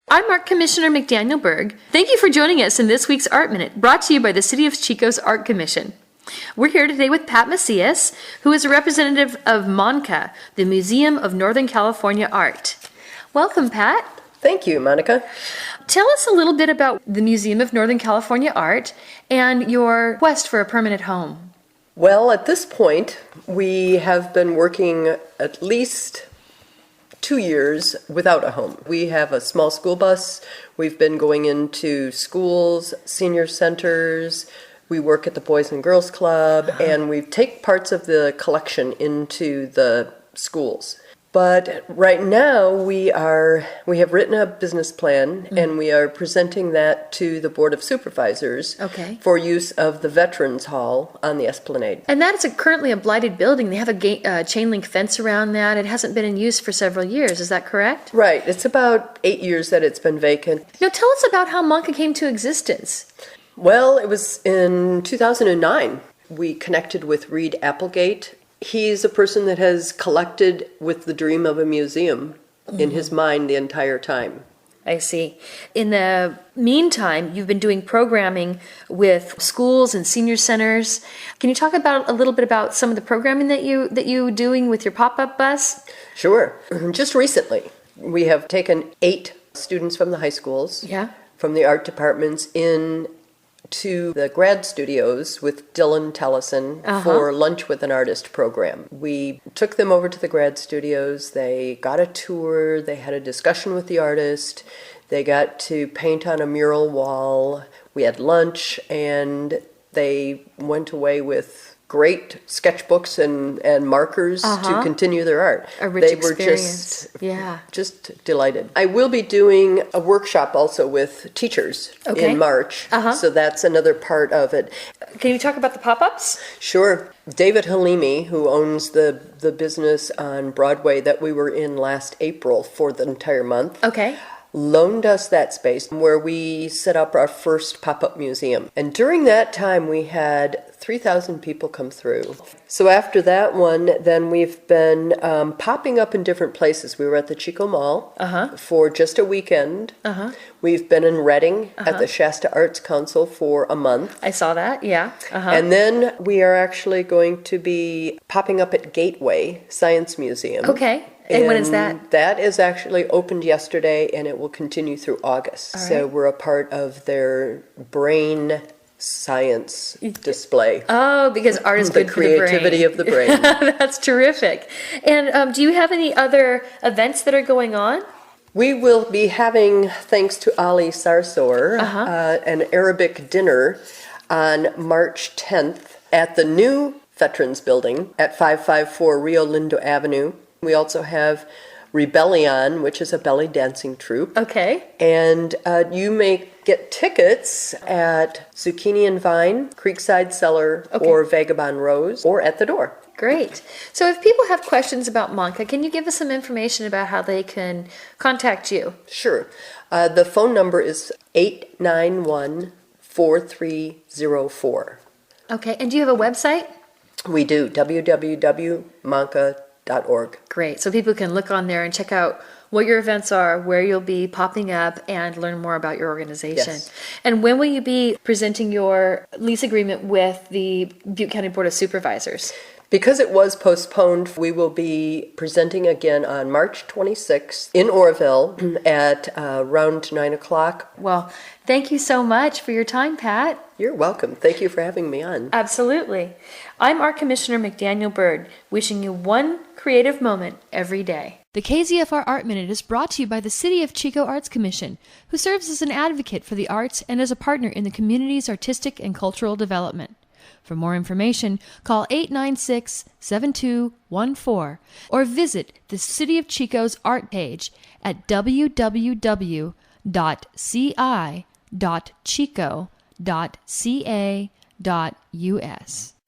I'm Art Commissioner McDaniel Berg. Thank you for joining us in this week's Art Minute, brought to you by the City of Chico's Art Commission. We're here today with Pat Macias, who is a representative of Monica, the Museum of Northern California Art. Welcome, Pat. Thank you, Monica. Tell us a little bit about the Museum of Northern California Art and your quest for a permanent home. Well, at this point, we have been working at least 2 years without a home. We have a small school bus. We've been going into schools, senior centers. We work at the Boys and Girls Club, and we take parts of the collection into the schools. But right now we have written a business plan, and we are presenting that to the Board of Supervisors for use of the Veterans Hall on the Esplanade. And that is currently a blighted building. They have a chain link fence around that. It hasn't been in use for several years. Is that correct? Right. It's about 8 years that it's been vacant. Now tell us about how Monica came to existence. Well, it was in 2009. We connected with Reed Applegate. He's a person that has collected with the dream of a museum in his mind the entire time. I see. In the meantime, you've been doing programming with schools and senior centers. Can you talk about a little bit about some of the programming that you're doing with your pop-up bus? Sure. Just recently, we have taken 8 students from the high schools, from the art departments, in to the grad studios with Dylan Tellison for Lunch with an Artist program. We took them over to the grad studios. They got a tour. They had a discussion with the artist. They got to paint on a mural wall. We had lunch, and they went away with great sketchbooks and markers to continue their art. A rich experience. Just delighted. I will be doing a workshop also with teachers in March, so that's another part of it. Can you talk about the pop-ups? Sure. David Halimi, who owns the business on Broadway that we were in last April for the entire month, loaned us that space where we set up our first pop-up museum. And during that time, we had 3,000 people come through. So after that one, then we've been popping up in different places. We were at the Chico Mall for just a weekend. We've been in Reading at the Shasta Arts Council for a month. I saw that, And then we are actually going to be popping up at Gateway Science Museum. And when is that? That is actually opened yesterday, and it will continue through August. So we're a part of their brain science display. Oh, because art is good for the brain. The creativity of the brain. That's terrific. And do you have any other events that are going on? We will be having, thanks to Ali Sarsour, an Arabic dinner on March 10th at the new Veterans Building at 554 Rio Lindo Avenue. We also have Rebellion, which is a belly dancing troupe. And you may get tickets at Zucchini and Vine, Creekside Cellar, or Vagabond Rose, or at the door. Great. So if people have questions about Monica, can you give us some information about how they can contact you? Sure. The phone number is 891-4304. And do you have a website? We do, www.monca.org. Great. So people can look on there and check out what your events are, where you'll be popping up, and learn more about your organization. And when will you be presenting your lease agreement with the Butte County Board of Supervisors? Because it was postponed, we will be presenting again on March 26th in Oroville at around 9 o'clock. Well, thank you so much for your time, Pat. You're welcome. Thank you for having me on. Absolutely. I'm Art Commissioner McDaniel Berg, wishing you one creative moment every day. The KZFR Art Minute is brought to you by the City of Chico Arts Commission, who serves as an advocate for the arts and as a partner in the community's artistic and cultural development. For more information, call 896-7214 or visit the City of Chico's art page at www.ci.chico.ca.us.